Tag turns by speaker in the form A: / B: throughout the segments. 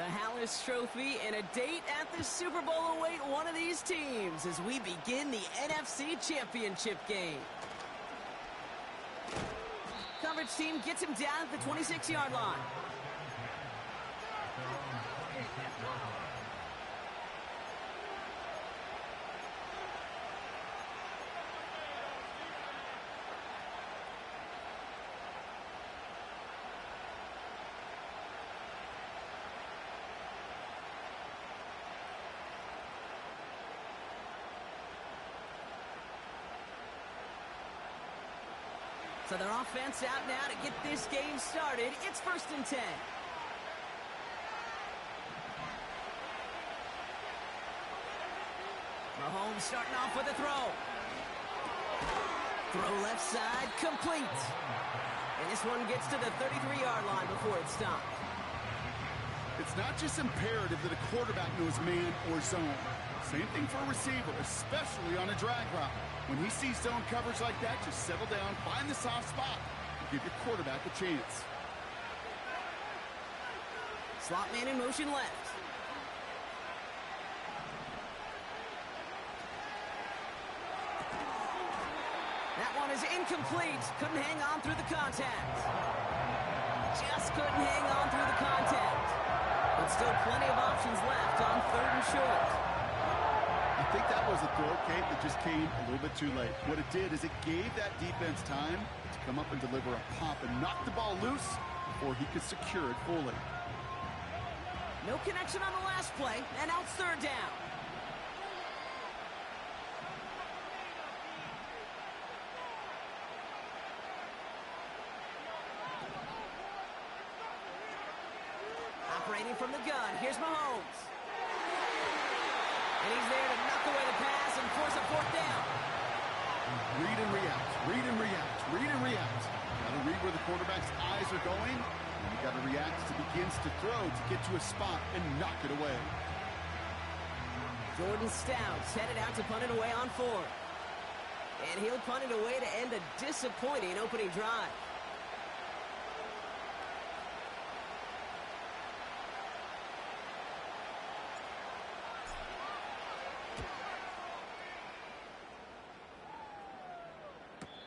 A: The Hallis Trophy and a date at the Super Bowl await one of these teams as we begin the NFC Championship game. Coverage team gets him down at the 26-yard line. So their offense out now to get this game started. It's 1st and 10. Mahomes starting off with a throw. Throw left side, complete. And this one gets to the 33-yard line before it's stopped.
B: It's not just imperative that a quarterback knows man or zone. Same thing for a receiver, especially on a drag route. When he sees zone coverage like that, just settle down, find the soft spot, and give your quarterback a chance.
A: Slot man in motion left. That one is incomplete. Couldn't hang on through the contact. Just couldn't hang on through the contact. But still plenty of options left on 3rd and short.
B: I think that was a throw, Kate, that just came a little bit too late. What it did is it gave that defense time to come up and deliver a pop and knock the ball loose before he could secure it fully.
A: No connection on the last play, and now it's 3rd down. Operating from the gun, here's Mahomes. And he's there to knock away the pass and force a 4th down.
B: Read and react, read and react, read and react. Got to read where the quarterback's eyes are going, and you got to react as he begins to throw to get to a spot and knock it away.
A: Jordan Stout's headed out to punt it away on 4th. And he'll punt it away to end a disappointing opening drive.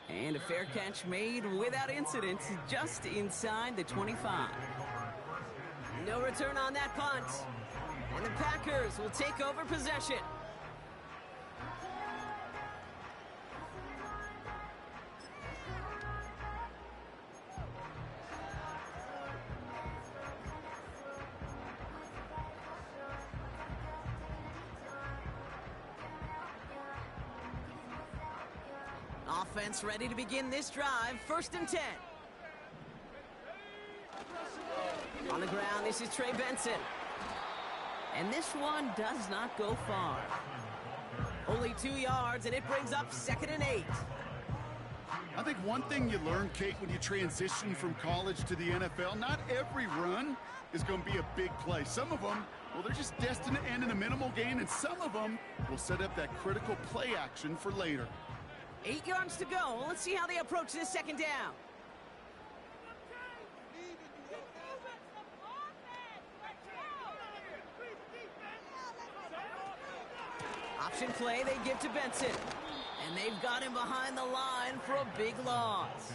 A: And a fair catch made without incident, just inside the 25. No return on that punt. And the Packers will take over possession. Offense ready to begin this drive. 1st and 10. On the ground, this is Trey Benson. And this one does not go far. Only 2 yards, and it brings up 2nd and 8.
B: I think one thing you learn, Kate, when you transition from college to the NFL, not every run is going to be a big play. Some of them, well, they're just destined to end in a minimal gain, and some of them will set up that critical play action for later.
A: 8 yards to go. Let's see how they approach this 2nd down. Option play they give to Benson. And they've got him behind the line for a big loss.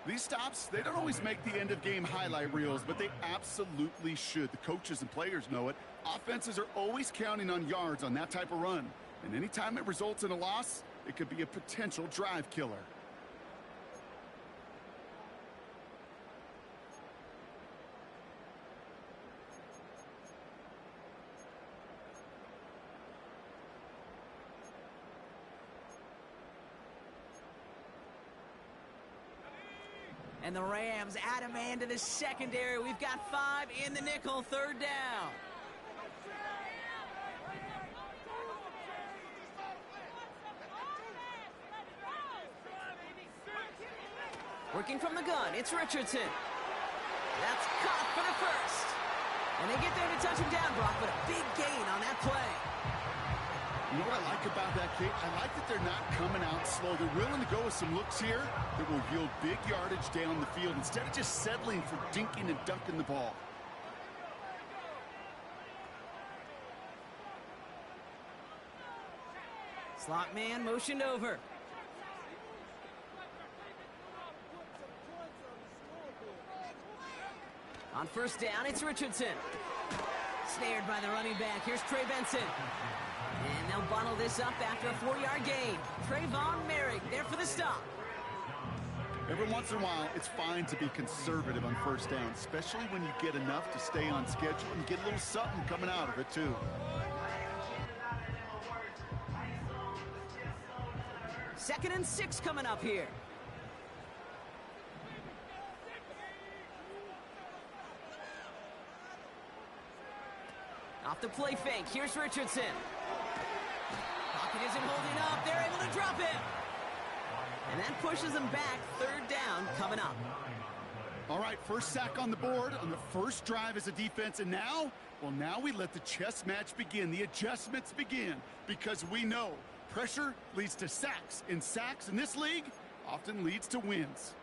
B: These stops, they don't always make the end-of-game highlight reels, but they absolutely should. The coaches and players know it. Offenses are always counting on yards on that type of run. And anytime it results in a loss, it could be a potential drive killer.
A: And the Rams add a man to the secondary. We've got 5 in the nickel, 3rd down. Working from the gun, it's Richardson. That's caught for the 1st. And they get there to touch him down, Brock, but a big gain on that play.
B: You know what I like about that, Kate? I like that they're not coming out slow. They're willing to go with some looks here that will yield big yardage down the field instead of just settling for dinking and dunking the ball.
A: Slot man motioned over. On first down, it's Richardson. Snared by the running back. Here's Trey Benson. And they'll bundle this up after a 4-yard gain. Trayvon Merrick there for the stop.
B: Every once in a while, it's fine to be conservative on first down, especially when you get enough to stay on schedule and get a little something coming out of it, too.
A: Second and 6 coming up here. Off the play fake, here's Richardson. Pocket isn't holding up, they're able to drop him. And that pushes them back, third down coming up.
B: All right, first sack on the board on the first drive as a defense, and now, well, now we let the chess match begin, the adjustments begin, because we know pressure leads to sacks, and sacks in this league often leads to wins.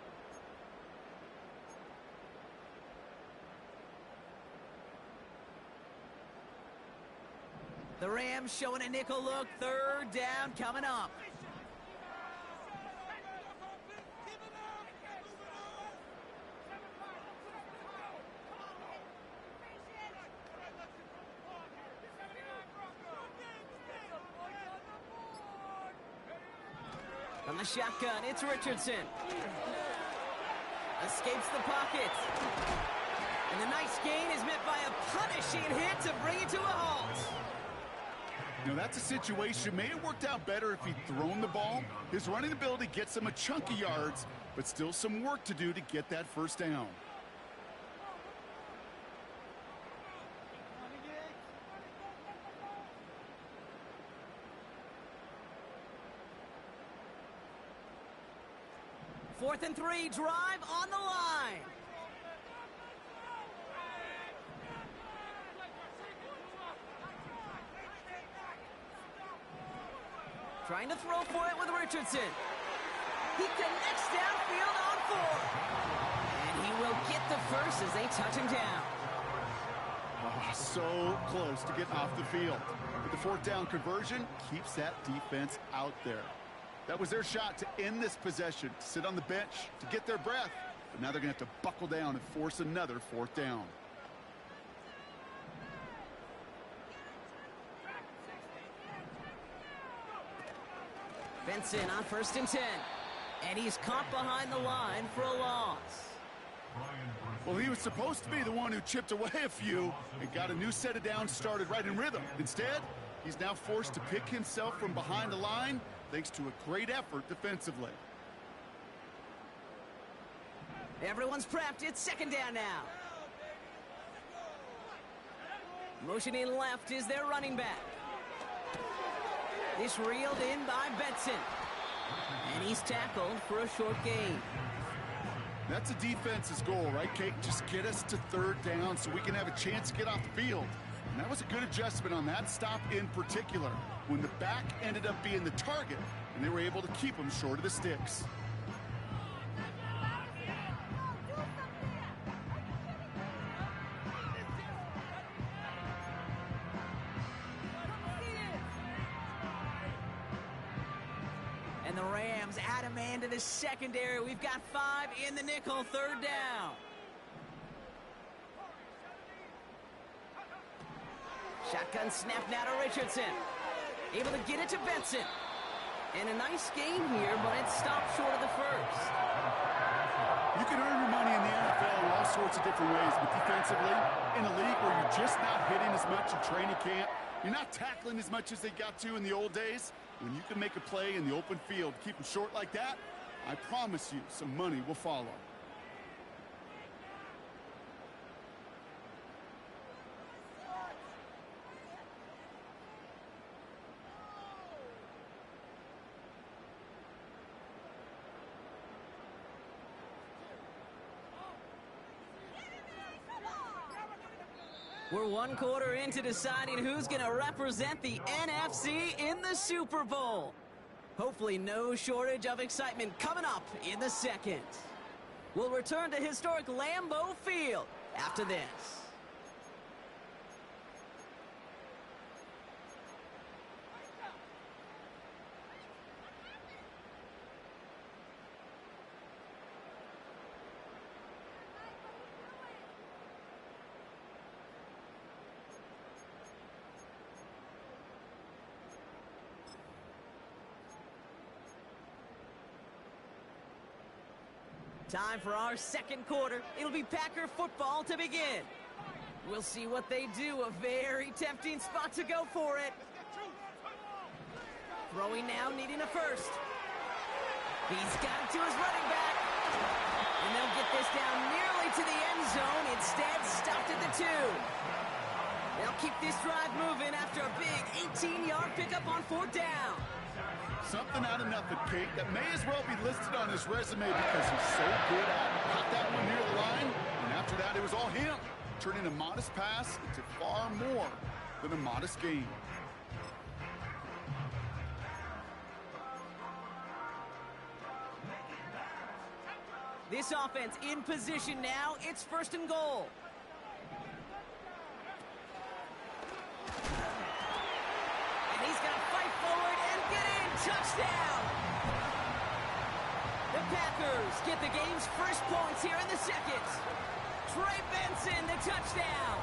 A: The Rams showing a nickel look, third down coming up. From the shotgun, it's Richardson. Escapes the pocket. And the nice gain is met by a punishing hit to bring it to a halt.
B: You know, that's a situation. May have worked out better if he'd thrown the ball. His running ability gets him a chunk of yards, but still some work to do to get that first down.
A: Fourth and 3, drive on the line. Trying to throw for it with Richardson. He connects downfield on 4. And he will get the first as they touch him down.
B: Oh, so close to getting off the field. But the fourth down conversion keeps that defense out there. That was their shot to end this possession, to sit on the bench, to get their breath. But now they're going to have to buckle down and force another fourth down.
A: Benson on first and 10. And he's caught behind the line for a loss.
B: Well, he was supposed to be the one who chipped away a few and got a new set of downs started right in rhythm. Instead, he's now forced to pick himself from behind the line thanks to a great effort defensively.
A: Everyone's prepped. It's second down now. Motioning left is their running back. This reeled in by Benson. And he's tackled for a short gain.
B: That's a defense's goal, right, Kate? Just get us to third down so we can have a chance to get off the field. And that was a good adjustment on that stop in particular, when the back ended up being the target, and they were able to keep him short of the sticks.
A: And the Rams add a man to the secondary. We've got 5 in the nickel, third down. Shotgun snap now to Richardson. Able to get it to Benson. And a nice gain here, but it stopped short of the first.
B: You can earn your money in the NFL in all sorts of different ways, but defensively, in a league where you're just not hitting as much in training camp, you're not tackling as much as they got to in the old days, when you can make a play in the open field, keep them short like that, I promise you some money will follow.
A: We're 1 quarter into deciding who's going to represent the NFC in the Super Bowl. Hopefully no shortage of excitement coming up in the second. We'll return to historic Lambeau Field after this. Time for our second quarter. It'll be Packer football to begin. We'll see what they do. A very tempting spot to go for it. Throwing now, needing a first. He's got it to his running back. And they'll get this down nearly to the end zone. Instead, stopped at the 2. They'll keep this drive moving after a big 18-yard pickup on 4th down.
B: Something out of nothing, Kate, that may as well be listed on his resume because he's so good at it. Caught that one near the line, and after that, it was all him, turning a modest pass into far more than a modest gain.
A: This offense in position now. It's 1st and goal. And he's going to fight forward and get in. Touchdown! The Packers get the game's first points here in the second. Trey Benson, the touchdown.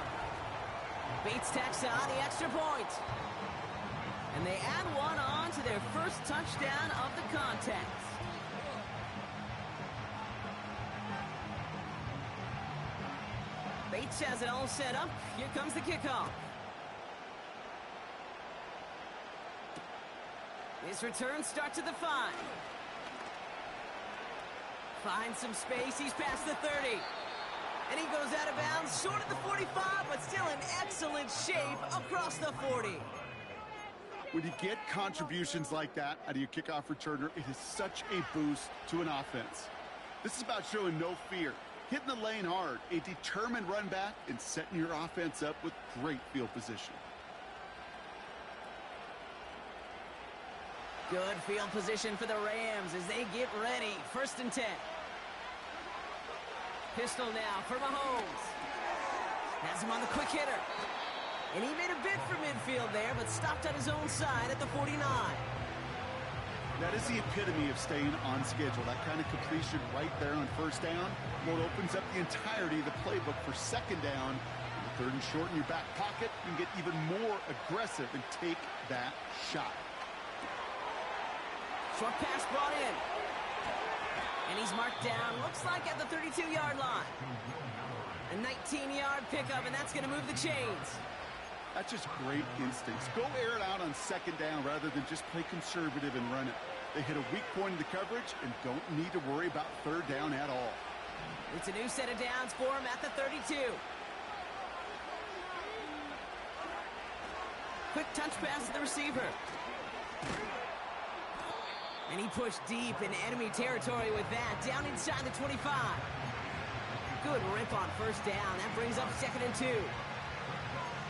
A: Bates tacks on the extra point. And they add one on to their first touchdown of the contest. Bates has it all set up. Here comes the kickoff. This return starts at the 5. Finds some space. He's past the 30. And he goes out of bounds, short of the 45, but still in excellent shape across the 40.
B: When you get contributions like that out of your kickoff returner, it is such a boost to an offense. This is about showing no fear, hitting the lane hard, a determined run back, and setting your offense up with great field position.
A: Good field position for the Rams as they get ready. 1st and 10. Pistol now for Mahomes. Has him on the quick hitter. And he made a bid for midfield there, but stopped on his own side at the 49.
B: That is the epitome of staying on schedule. That kind of completion right there on 1st down. Well, it opens up the entirety of the playbook for 2nd down. 3rd and short in your back pocket. You can get even more aggressive and take that shot.
A: Short pass brought in. And he's marked down, looks like at the 32-yard line. A 19-yard pickup, and that's going to move the chains.
B: That's just great instincts. Go air it out on 2nd down rather than just play conservative and run it. They hit a weak point in the coverage and don't need to worry about 3rd down at all.
A: It's a new set of downs for him at the 32. Quick touch pass to the receiver. And he pushed deep in enemy territory with that, down inside the 25. Good rip on 1st down. That brings up 2nd and 2.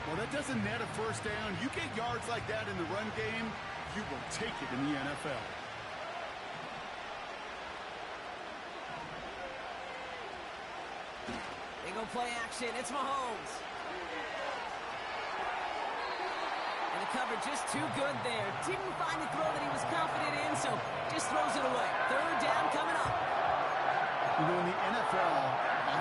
B: Well, that doesn't net a 1st down. You get yards like that in the run game, you will take it in the NFL.
A: They go play action. It's Mahomes. And the cover just too good there. Didn't find the throw that he was confident in, so just throws it away. 3rd down coming up.
B: You know, in the NFL,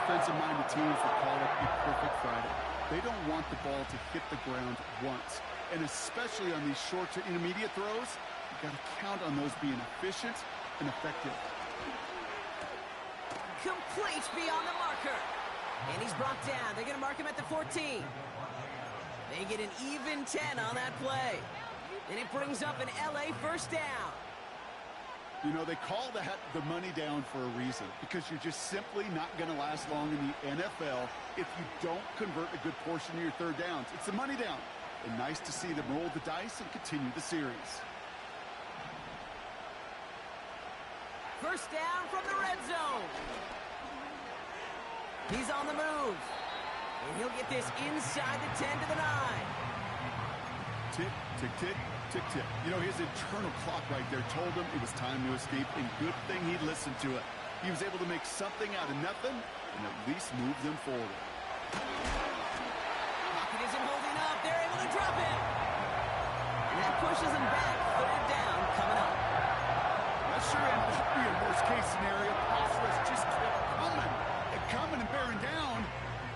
B: offensive-minded teams will call it a perfect Friday. They don't want the ball to hit the ground once. And especially on these short to intermediate throws, you've got to count on those being efficient and effective.
A: Complete beyond the marker. And he's brought down. They're going to mark him at the 14. They get an even 10 on that play. And it brings up an LA 1st down.
B: You know, they call that the money down for a reason, because you're just simply not going to last long in the NFL if you don't convert a good portion of your 3rd downs. It's the money down. And nice to see them roll the dice and continue the series.
A: 1st down from the red zone. He's on the move. And he'll get this inside the 10 to the 9.
B: Tick, tick, tick, tick, tick. You know, his internal clock right there told him it was time to escape, and good thing he listened to it. He was able to make something out of nothing and at least move them forward.
A: Pocket isn't holding up. They're able to drop it. And that pushes him back. 3rd down coming up.
B: That sure ended up being a worst-case scenario. Pass rush just kept coming and bearing down.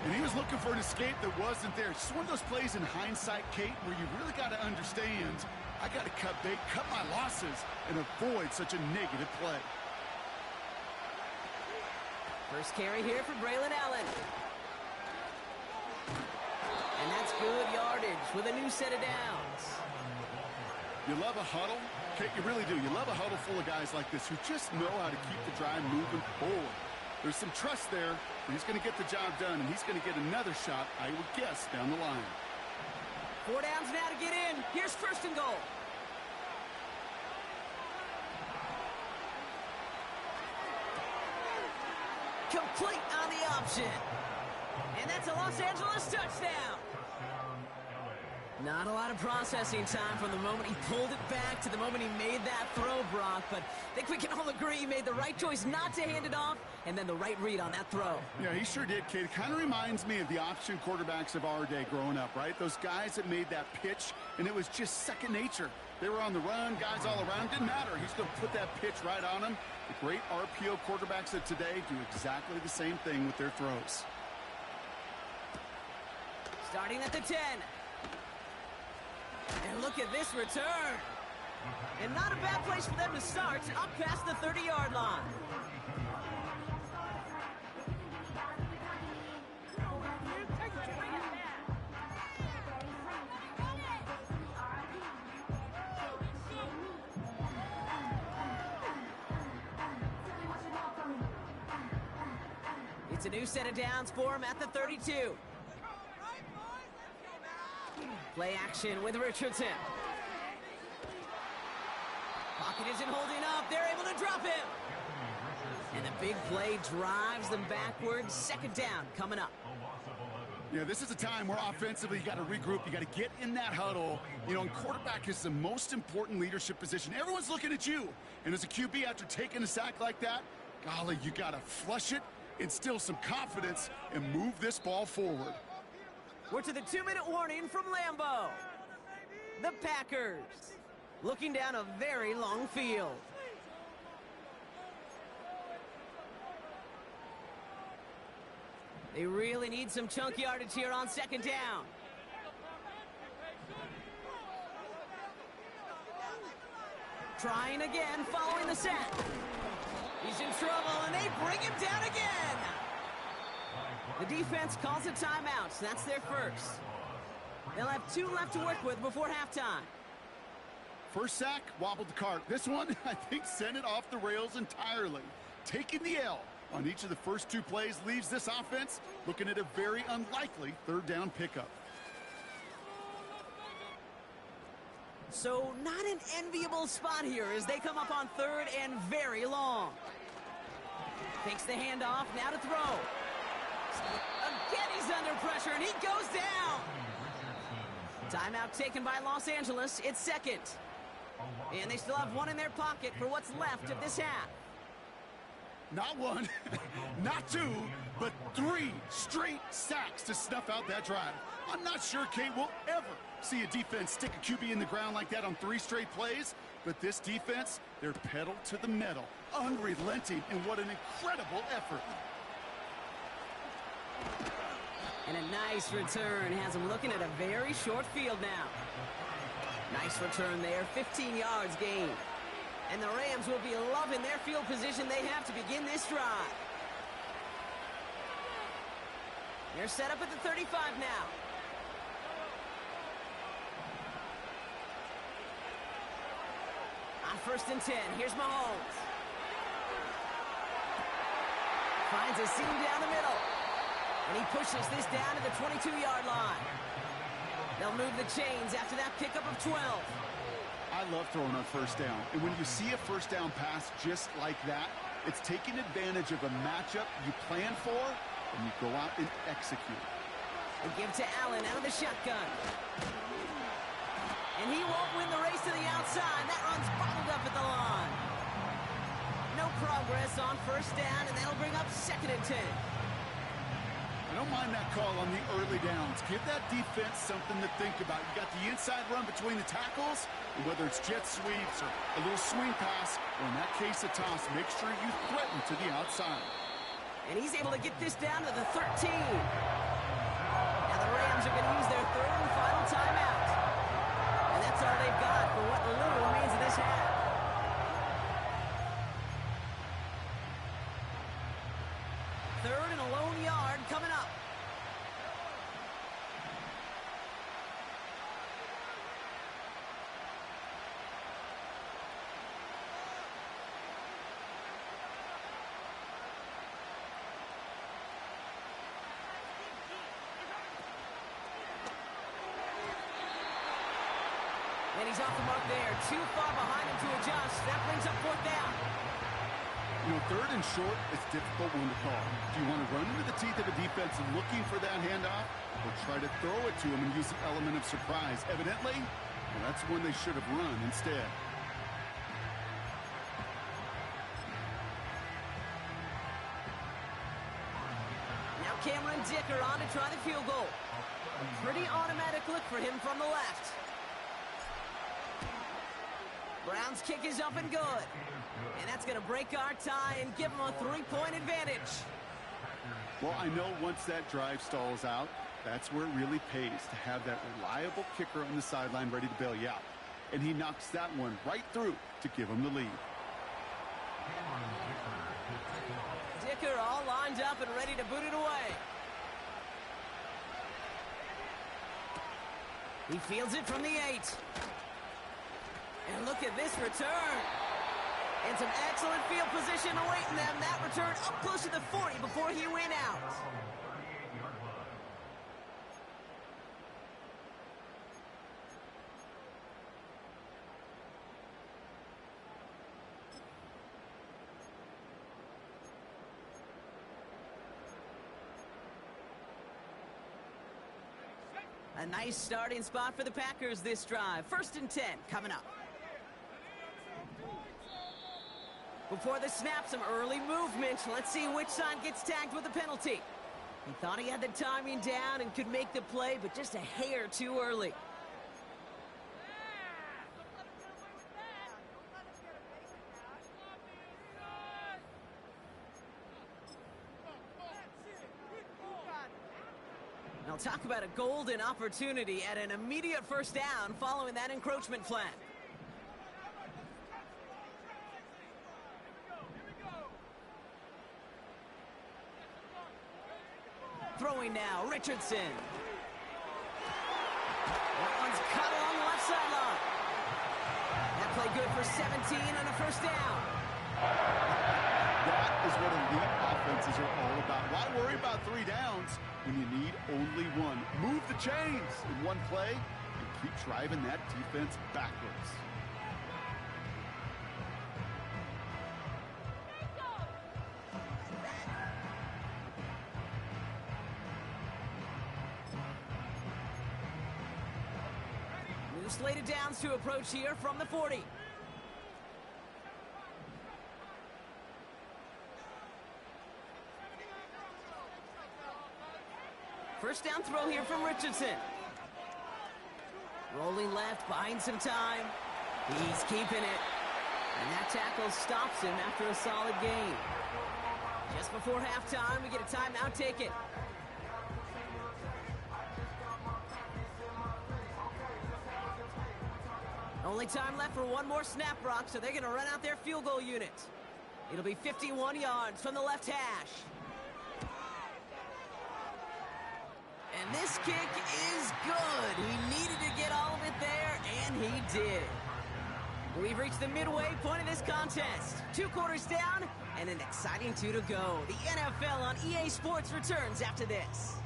B: And he was looking for an escape that wasn't there. It's one of those plays in hindsight, Kate, where you really got to understand, I got to cut bait, cut my losses, and avoid such a negative play.
A: First carry here for Braylon Allen. And that's good yardage with a new set of downs.
B: You love a huddle? Kate, you really do. You love a huddle full of guys like this who just know how to keep the drive moving forward. There's some trust there. He's going to get the job done, and he's going to get another shot, I would guess, down the line.
A: 4 downs now to get in. Here's first and goal. Complete on the option. And that's a Los Angeles touchdown. Not a lot of processing time from the moment he pulled it back to the moment he made that throw, Brock. But I think we can all agree he made the right choice not to hand it off, and then the right read on that throw.
B: Yeah, he sure did, kid. Kind of reminds me of the option quarterbacks of our day growing up, right? Those guys that made that pitch, and it was just second nature. They were on the run, guys all around. Didn't matter. He's going to put that pitch right on him. The great RPO quarterbacks of today do exactly the same thing with their throws.
A: Starting at the 10. And look at this return. And not a bad place for them to start, up past the 30-yard line. It's a new set of downs for him at the 32. Play action with Richardson. Pocket isn't holding up. They're able to drop him. And the big play drives them backwards. Second down coming up.
B: Yeah, this is a time where offensively you got to regroup. You got to get in that huddle. You know, and quarterback is the most important leadership position. Everyone's looking at you. And as a QB, after taking a sack like that, golly, you got to flush it, instill some confidence, and move this ball forward.
A: We're to the 2-minute warning from Lambeau. The Packers looking down a very long field. They really need some chunk yardage here on second down. Trying again following the set. He's in trouble and they bring him down again. The defense calls a timeout. That's their first. They'll have 2 left to work with before halftime.
B: First sack, wobbled the cart. This one, I think, sent it off the rails entirely. Taking the L on each of the first 2 plays leaves this offense looking at a very unlikely third down pickup.
A: So not an enviable spot here as they come up on third and very long. Takes the handoff, now to throw. Again, he's under pressure, and he goes down. Timeout taken by Los Angeles. It's second. And they still have 1 in their pocket for what's left of this half.
B: Not 1, not 2, but 3 straight sacks to snuff out that drive. I'm not sure, Kate, we'll ever see a defense stick a QB in the ground like that on 3 straight plays. But this defense, they're pedal to the metal, unrelenting, and what an incredible effort.
A: And a nice return has him looking at a very short field now. Nice return there, 15 yards gained. And the Rams will be loving their field position they have to begin this drive. They're set up at the 35 now. On first and 10, here's Mahomes. Finds a seam down the middle. And he pushes this down to the 22-yard line. They'll move the chains after that pickup of 12.
B: I love throwing on first down. And when you see a first down pass just like that, it's taking advantage of a matchup you plan for, and you go out and execute.
A: They give to Allen out of the shotgun. And he won't win the race to the outside. That run's bottled up at the line. No progress on first down, and that'll bring up second and 10.
B: I don't mind that call on the early downs. Give that defense something to think about. You got the inside run between the tackles, and whether it's jet sweeps or a little swing pass, or in that case a toss, make sure you threaten to the outside.
A: And he's able to get this down to the 13. Now the Rams are going to use their third and final timeout. And that's all they've got for what little remains of this half. he's off the mark there. Too far behind him to adjust. That brings up fourth down.
B: You know, third and short is a difficult one to call. Do you want to run into the teeth of a defense looking for that handoff, or try to throw it to him and use the element of surprise? Evidently, well, that's when they should have run instead.
A: Now Cameron Dicker on to try the field goal. Pretty automatic look for him from the left. Brown's kick is up and good. And that's going to break our tie and give them a 3-point advantage.
B: Well, I know once that drive stalls out, that's where it really pays to have that reliable kicker on the sideline ready to bail you out. And he knocks that one right through to give him the lead.
A: Dicker all lined up and ready to boot it away. He fields it from the 8. And look at this return. And some excellent field position awaiting them. That return up close to the 40 before he went out. A nice starting spot for the Packers this drive. 1st and 10 coming up. Before the snap, some early movement. Let's see which side gets tagged with a penalty. He thought he had the timing down and could make the play, but just a hair too early. Now talk about a golden opportunity at an immediate first down following that encroachment flag. Throwing now, Richardson. That one's cut along the left sideline. That play good for 17 and a first down.
B: That is what elite offenses are all about. Why worry about 3 downs when you need only one? Move the chains in one play and keep driving that defense backwards.
A: New slated downs to approach here from the 40. First down throw here from Richardson. Rolling left, buying some time. He's keeping it. And that tackle stops him after a solid gain. Just before halftime, we get a timeout taken. Only time left for one more snap, Brock, so they're going to run out their field goal unit. It'll be 51 yards from the left hash. And this kick is good. He needed to get all of it there, and he did. We've reached the midway point of this contest. 2 quarters down, and an exciting 2 to go. The NFL on EA Sports returns after this.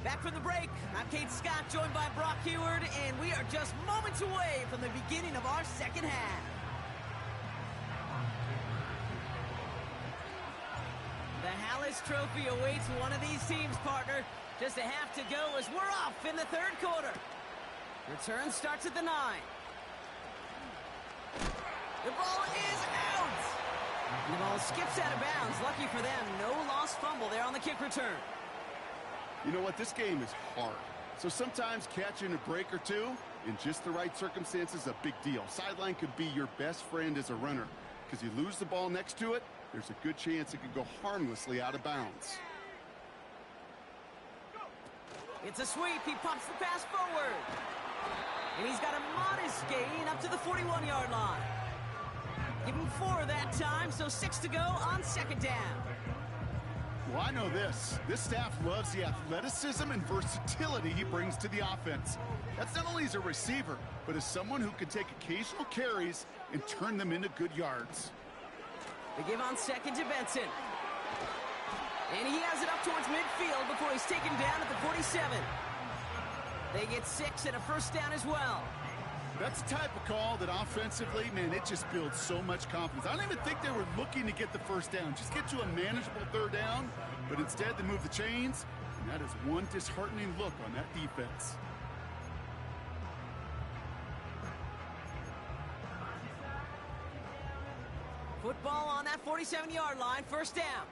A: Back from the break, I'm Kate Scott, joined by Brock Heward, and we are just moments away from the beginning of our second half. The Hallis Trophy awaits one of these teams, partner. Just a half to go as we're off in the 3rd quarter. Return starts at the 9. The ball is out! And the ball skips out of bounds. Lucky for them, no lost fumble there on the kick return.
B: You know what? This game is hard. So sometimes catching a break or two in just the right circumstances is a big deal. Sideline could be your best friend as a runner, because you lose the ball next to it, there's a good chance it could go harmlessly out of bounds.
A: It's a sweep. He pops the pass forward. And he's got a modest gain up to the 41-yard line. Give him 4 that time, so 6 to go on 2nd down.
B: Well, I know this. This staff loves the athleticism and versatility he brings to the offense. That's not only as a receiver, but as someone who can take occasional carries and turn them into good yards.
A: They give on 2nd to Benson. And he has it up towards midfield before he's taken down at the 47. They get 6 and a first down as well.
B: That's the type of call that offensively, man, it just builds so much confidence. I don't even think they were looking to get the first down. Just get to a manageable third down. But instead, they move the chains. And that is one disheartening look on that defense.
A: Football on that 47-yard line, first down.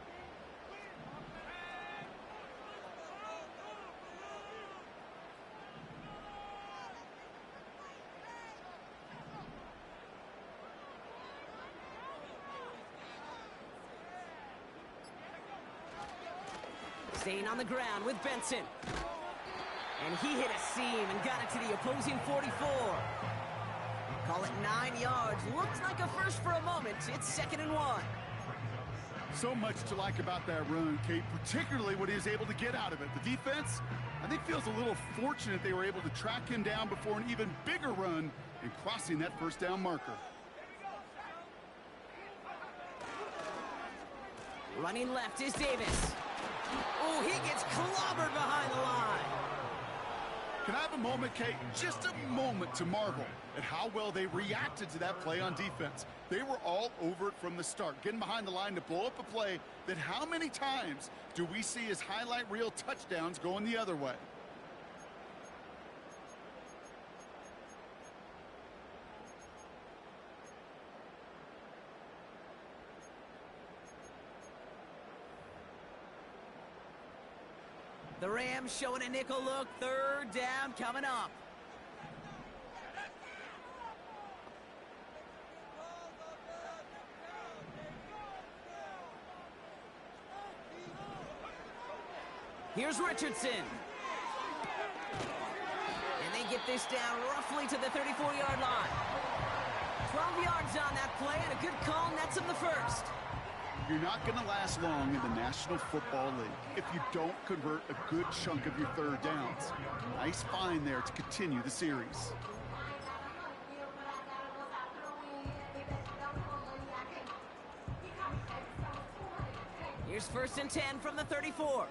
A: Staying on the ground with Benson. And he hit a seam and got it to the opposing 44. Call it 9 yards. Looks like a first for a moment. It's 2nd and 1.
B: So much to like about that run, Kate, particularly what he was able to get out of it. The defense, I think, feels a little fortunate they were able to track him down before an even bigger run and crossing that first down marker.
A: Running left is Davis. Oh, he gets clobbered behind the line.
B: Can I have a moment, Kate? Just a moment to marvel at how well they reacted to that play on defense. They were all over it from the start, getting behind the line to blow up a play that how many times do we see as highlight reel touchdowns going the other way?
A: The Rams showing a nickel look. Third down coming up. Here's Richardson. And they get this down roughly to the 34-yard line. 12 yards on that play, and a good call nets him the first.
B: You're not going to last long in the National Football League if you don't convert a good chunk of your third downs. Nice find there to continue the series.
A: Here's 1st and 10 from the 34.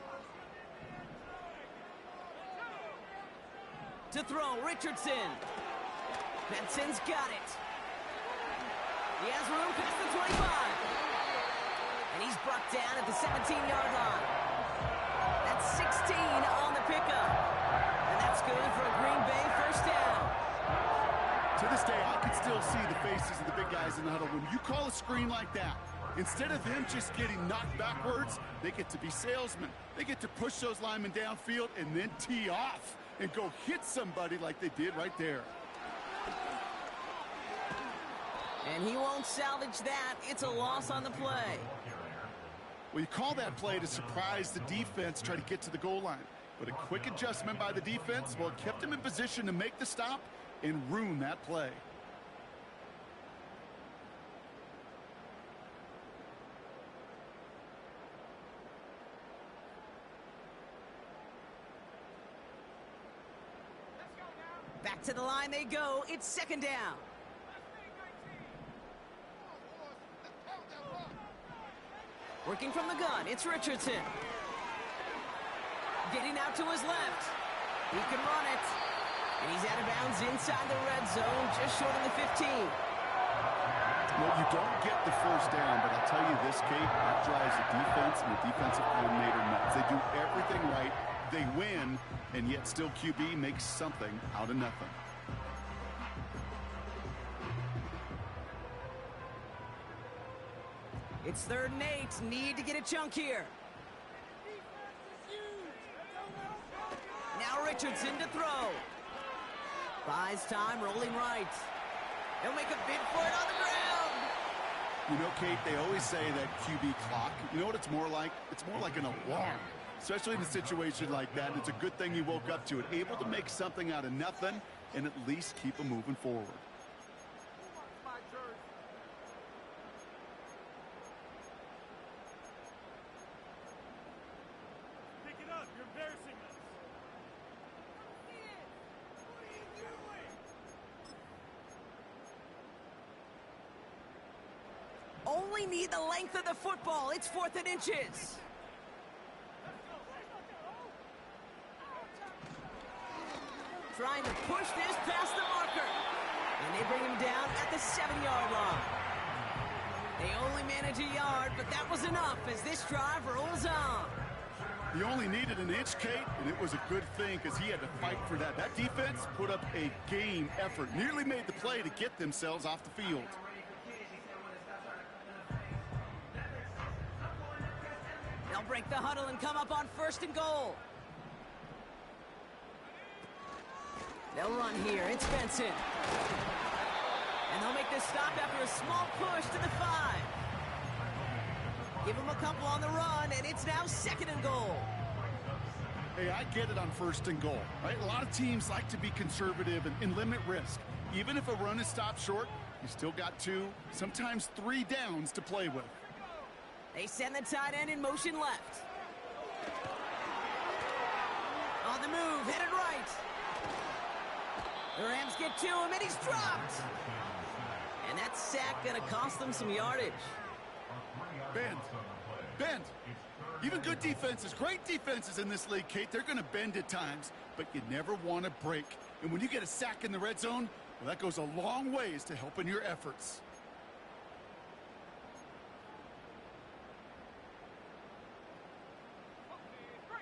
A: To throw, Richardson. Benson's got it. He has room past the 25. And he's brought down at the 17-yard line. That's 16 on the pickup. And that's good for a Green Bay first down.
B: To this day, I can still see the faces of the big guys in the huddle. When you call a screen like that, instead of them just getting knocked backwards, they get to be salesmen. They get to push those linemen downfield and then tee off and go hit somebody like they did right there.
A: And he won't salvage that. It's a loss on the play.
B: Well, you call that play to surprise the defense, try to get to the goal line. But a quick adjustment by the defense, well, it kept him in position to make the stop and ruin that play.
A: Back to the line they go. It's 2nd down. Working from the gun, it's Richardson. Getting out to his left. He can run it. And he's out of bounds inside the red zone, just short of the 15.
B: Well, you don't get the first down, but I'll tell you this, Kate, that drives the defense and the defensive coordinator nuts. They do everything right. They win, and yet still QB makes something out of nothing.
A: It's 3rd and 8. Need to get a chunk here. Now Richardson to throw. Buys time, rolling right. He'll make a bid for it on the ground.
B: You know, Kate, they always say that QB clock. You know what it's more like? It's more like an alarm, especially in a situation like that. It's a good thing you woke up to it, able to make something out of nothing and at least keep them moving forward.
A: Only need the length of the football. It's 4th and inches. trying to push this past the marker. And they bring him down at the 7-yard line. They only manage a yard, but that was enough as this drive rolls on.
B: He only needed an inch, Kate, and it was a good thing because he had to fight for that. That defense put up a game effort, nearly made the play to get themselves off the field.
A: They'll break the huddle and come up on 1st and goal. They'll run here. It's Benson. And they'll make this stop after a small push to the 5. Give him a couple on the run, and it's now 2nd and goal.
B: Hey, I get it on 1st and goal, right? A lot of teams like to be conservative and limit risk. Even if a run is stopped short, you still got 2, sometimes 3 downs to play with.
A: They send the tight end in motion left. On the move, headed right. The Rams get to him, and he's dropped. And that sack going to cost them some yardage. Bend. Even good defenses, great defenses in this league, Kate, they're going to bend at times, but you never want to break. And when you get a sack in the red zone, well, that goes a long ways to helping your efforts.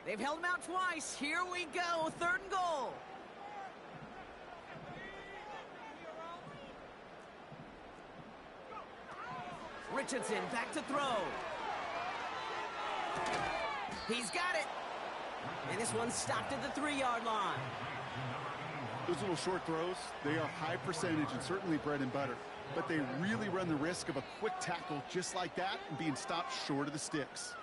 A: They've held him out twice. Here we go, 3rd and goal. Richardson back to throw. He's got it. And this one's stopped at the 3-yard line.
B: Those little short throws, they are high percentage and certainly bread and butter. But they really run the risk of a quick tackle just like that and being stopped short of the sticks.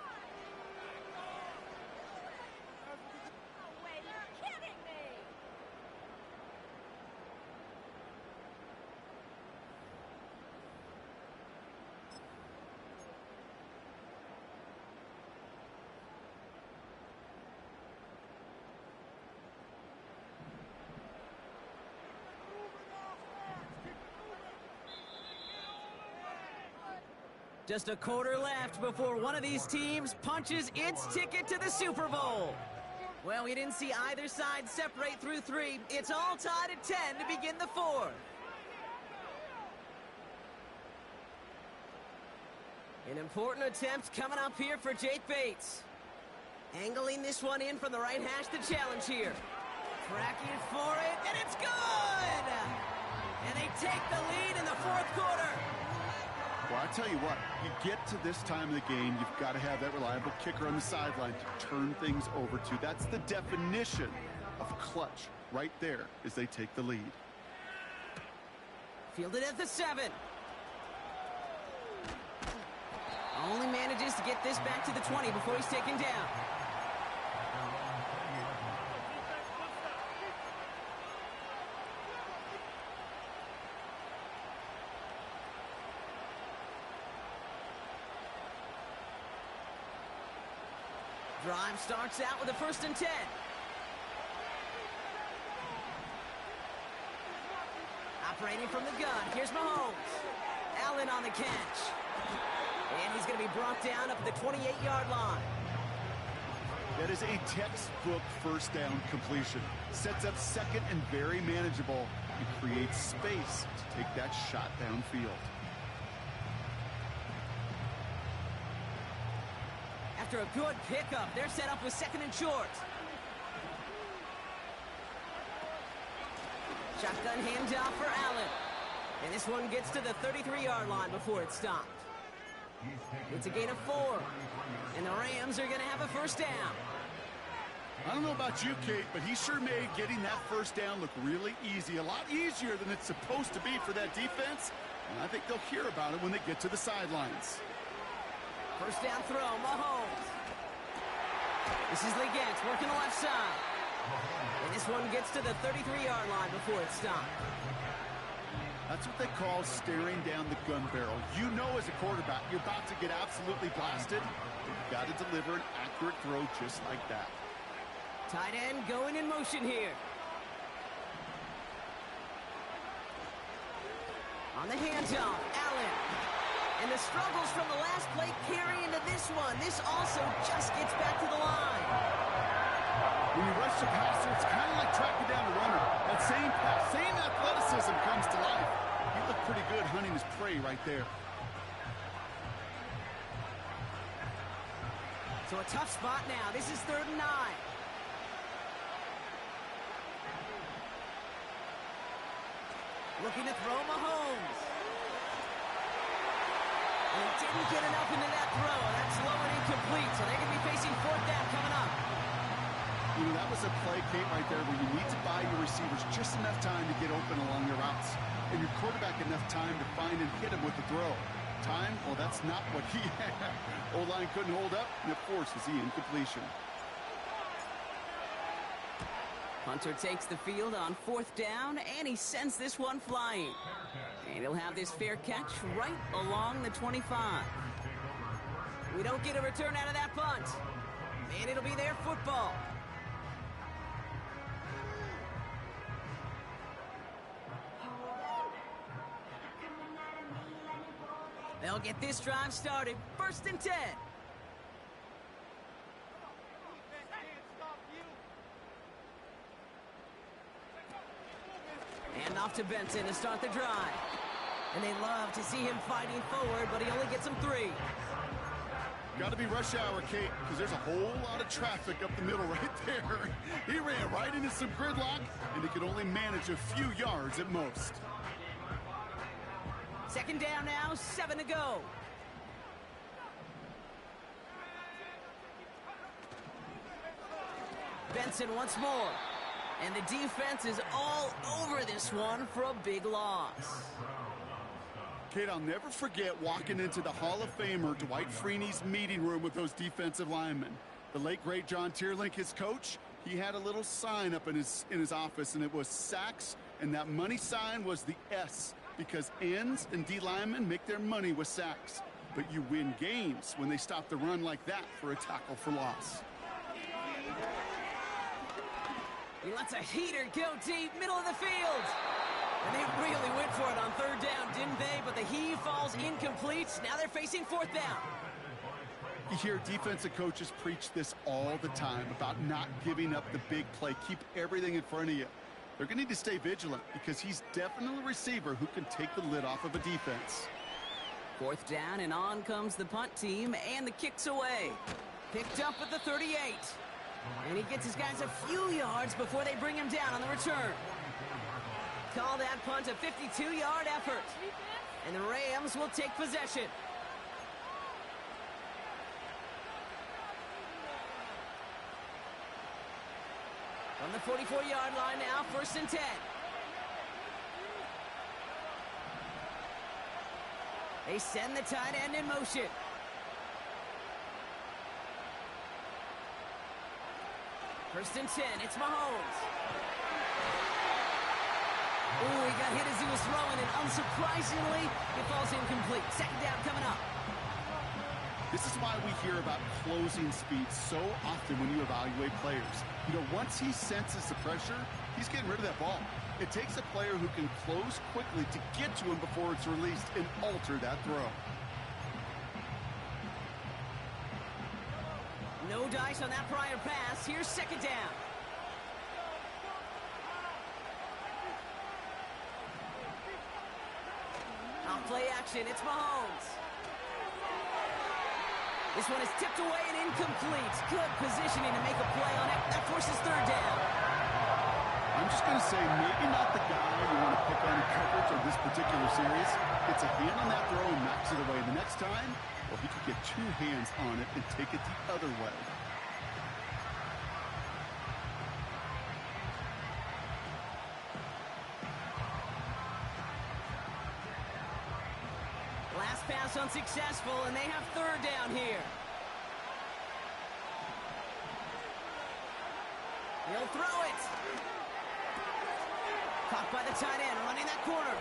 A: Just a quarter left before one of these teams punches its ticket to the Super Bowl. Well, we didn't see either side separate through 3. It's all tied at 10 to begin the 4th. An important attempt coming up here for Jake Bates. Angling this one in from the right hash to challenge here. Tracking for it, and it's good! And they take the lead in the 4th quarter.
B: Well, I tell you what, you get to this time of the game, you've got to have that reliable kicker on the sideline to turn things over to. That's the definition of clutch right there as they take the lead.
A: Fielded at the 7. Only manages to get this back to the 20 before he's taken down. Drive starts out with a 1st and 10. Operating from the gun, here's Mahomes. Allen on the catch. And he's going to be brought down up at the 28-yard line.
B: That is a textbook 1st down completion. Sets up 2nd and very manageable. It creates space to take that shot downfield.
A: After a good pickup, they're set up with 2nd and short. Shotgun handoff for Allen. And this one gets to the 33-yard line before it's stopped. It's a gain of 4. And the Rams are going to have a 1st down.
B: I don't know about you, Kate, but he sure made getting that 1st down look really easy. A lot easier than it's supposed to be for that defense. And I think they'll hear about it when they get to the sidelines.
A: 1st down throw, Mahomes. This is Legette working the left side. And this one gets to the 33-yard line before it's stopped.
B: That's what they call staring down the gun barrel. You know as a quarterback, you're about to get absolutely blasted. You've got to deliver an accurate throw just like that.
A: Tight end going in motion here. On the handoff, Allen. And the struggles from the last play carry into this one. This also just gets back to the line.
B: When you rush the passer, it's kind of like tracking down a runner. his prey right there.
A: So a tough spot now. This is 3rd and 9. Looking to throw Mahomes. And he didn't get enough into that throw. That's low and incomplete, so they're going to be facing 4th down coming up.
B: You know, that was a play, Kate, right there, where you need to buy your receivers just enough time to get open along your routes, and your quarterback enough time to find and hit him with the throw. Time? Well, that's not what he had. O-line couldn't hold up, and it forces the incompletion.
A: Hunter takes the field on 4th down, and he sends this one flying. And he'll have this fair catch right along the 25. We don't get a return out of that punt. And it'll be their football. They'll get this drive started. 1st and 10. And off to Benson to start the drive. And they love to see him fighting forward, but he only gets them 3.
B: Got to be rush hour, Kate, because there's a whole lot of traffic up the middle right there. He ran right into some gridlock, and he could only manage a few yards at most.
A: 2nd down now, 7 to go. Benson once more. And the defense is all over this one for a big loss.
B: Kate, I'll never forget walking into the Hall of Famer Dwight Freeney's meeting room with those defensive linemen. The late, great John Tierlink, his coach, he had a little sign up in his office, and it was sacks, and that money sign was the S, because ends and D linemen make their money with sacks. But you win games when they stop the run like that for a tackle for loss.
A: He lets a heater go deep, middle of the field. And they really went for it on 3rd down, didn't they? But the heave falls incomplete. Now they're facing 4th down.
B: You hear defensive coaches preach this all the time about not giving up the big play. Keep everything in front of you. They're going to need to stay vigilant because he's definitely a receiver who can take the lid off of a defense.
A: 4th down, and on comes the punt team, and the kick's away. Picked up at the 38. And he gets his guys a few yards before they bring him down on the return. Call that punt a 52-yard effort. And the Rams will take possession. From the 44-yard line now, 1st and 10. They send the tight end in motion. First and 10, it's Mahomes. Ooh, he got hit as he was throwing, and unsurprisingly, it falls incomplete. 2nd down coming up.
B: This is why we hear about closing speed so often when you evaluate players. You know, once he senses the pressure, he's getting rid of that ball. It takes a player who can close quickly to get to him before it's released and alter that throw.
A: No dice on that prior pass. Here's 2nd down. Off play action, it's Mahomes. This one is tipped away and incomplete. Good positioning to make a play on it. That forces 3rd down.
B: I'm just going to say, maybe not the guy you want to pick on in coverage of this particular series. It's a hand on that throw and knocks it away. The next time, well, he could get 2 hands on it and take it the other way.
A: Last pass unsuccessful, and they have 3rd down here. He'll throw it. Caught by the tight end, running that corner.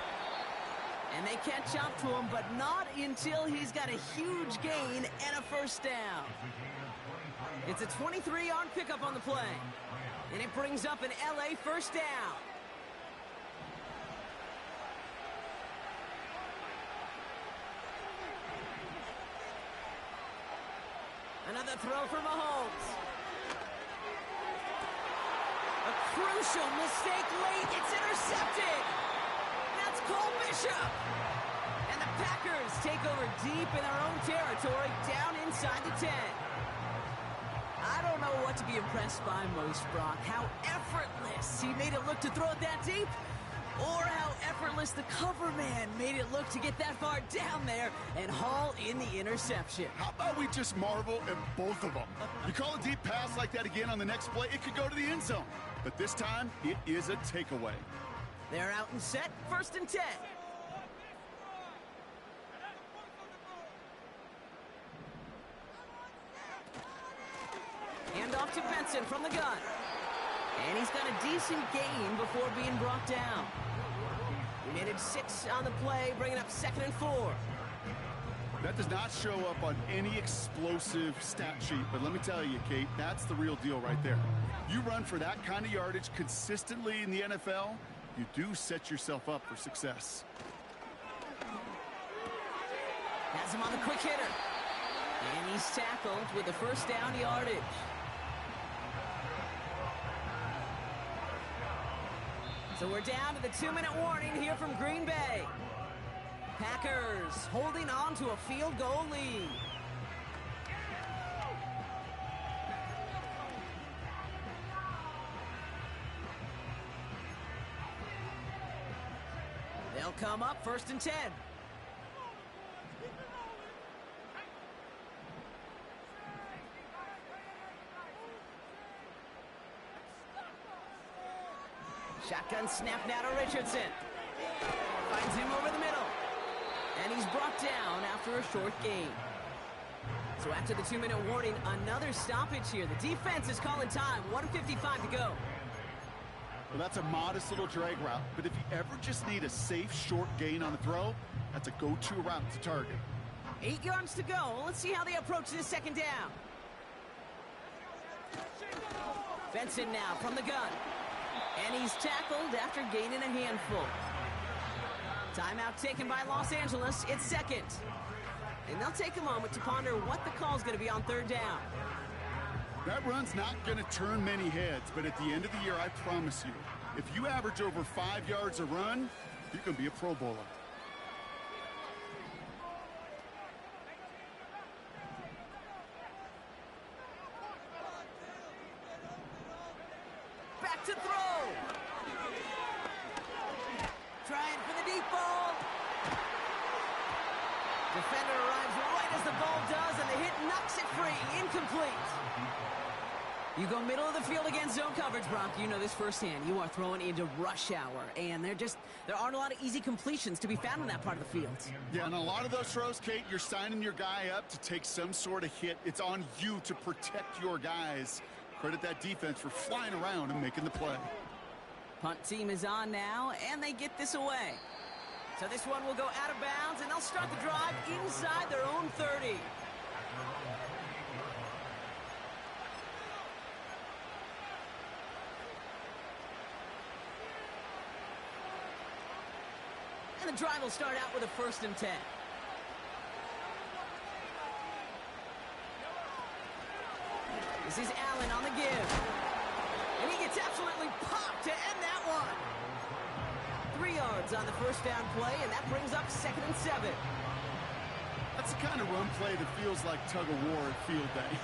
A: And they catch up to him, but not until he's got a huge gain and a 1st down. It's a 23-yard pickup on the play. And it brings up an LA 1st down. Another throw for Mahomes. A crucial mistake late. It's intercepted. That's Cole Bishop. And And the Packers take over deep in their own territory, down inside the 10. I don't know what to be impressed by most, Brock. How effortless he made it look to throw it that deep, or how effortless the cover man made it look to get that far down there and haul in the interception.
B: How about we just marvel at both of them? You call a deep pass like that again on the next play, it could go to the end zone. But this time, it is a takeaway.
A: They're out and set, 1st and 10. Hand off to Benson from the gun. And he's got a decent gain before being brought down. We managed 6 on the play, bringing up 2nd and 4.
B: That does not show up on any explosive stat sheet, but let me tell you, Kate, that's the real deal right there. You run for that kind of yardage consistently in the NFL, you do set yourself up for success.
A: Has him on the quick hitter. And he's tackled with the 1st down yardage. So we're down to the 2-minute warning here from Green Bay. Packers holding on to a field goal lead. They'll come up 1st and 10. Shotgun snap now to Richardson. Finds him over the middle. And he's brought down after a short gain. So after the 2-minute warning, another stoppage here. The defense is calling time. 1:55 to go.
B: Well, that's a modest little drag route, but if you ever just need a safe short gain on the throw, that's a go-to route to target.
A: 8 yards to go. Let's see how they approach this 2nd down. Benson now from the gun. And he's tackled after gaining a handful. Timeout taken by Los Angeles. It's 2nd. And they'll take a moment to ponder what the call's going to be on 3rd down.
B: That run's not going to turn many heads, but at the end of the year, I promise you, if you average over 5 yards a run, you're going to be a Pro Bowler.
A: Back to throw. Trying for the deep ball. Defender arrives right as the ball does, and the hit knocks it free. Incomplete. You go middle of the field against zone coverage, Brock. You know this firsthand. You are throwing into rush hour, and there aren't a lot of easy completions to be found in that part of the field.
B: Yeah, and a lot of those throws, Kate, you're signing your guy up to take some sort of hit. It's on you to protect your guys. Credit that defense for flying around and making the play.
A: Punt team is on now, and they get this away. So this one will go out of bounds, and they'll start the drive inside their own 30. And the drive will start out with a 1st and 10. This is Allen on the give. And he gets absolutely popped to end that one. 3 yards on the 1st down play, and that brings up 2nd and 7.
B: That's the kind of run play that feels like tug-of-war at field day.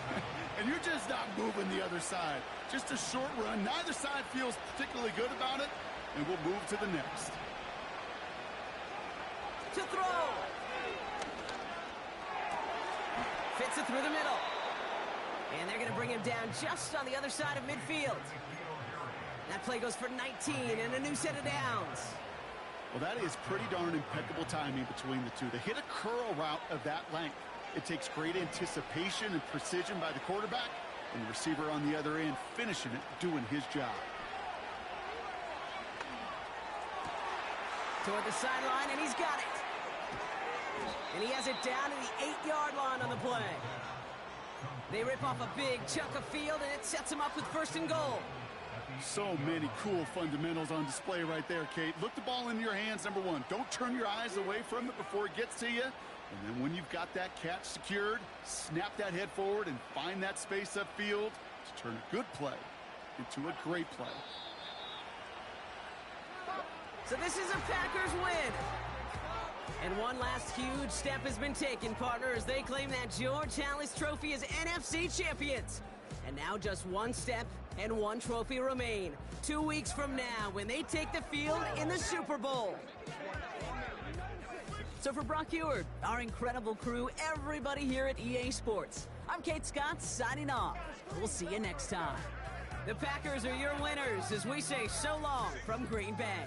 B: And you're just not moving the other side. Just a short run. Neither side feels particularly good about it, and we'll move to the next.
A: To throw. Fits it through the middle. And they're going to bring him down just on the other side of midfield. That play goes for 19 and a new set of downs.
B: Well, that is pretty darn impeccable timing between the two. To hit a curl route of that length, it takes great anticipation and precision by the quarterback, and the receiver on the other end finishing it, doing his job.
A: Toward the sideline, and he's got it. And he has it down to the 8-yard line on the play. They rip off a big chunk of field, and it sets him up with 1st and goal.
B: So many cool fundamentals on display right there, Kate. Look the ball in your hands, number one. Don't turn your eyes away from it before it gets to you. And then when you've got that catch secured, snap that head forward and find that space upfield to turn a good play into a great play.
A: So this is a Packers win. And one last huge step has been taken, partner, as they claim that George Halas Trophy as NFC champions. And now just one step and one trophy remain. 2 weeks from now when they take the field in the Super Bowl. So for Brock Heward, our incredible crew, everybody here at EA Sports, I'm Kate Scott signing off. We'll see you next time. The Packers are your winners as we say so long from Green Bay.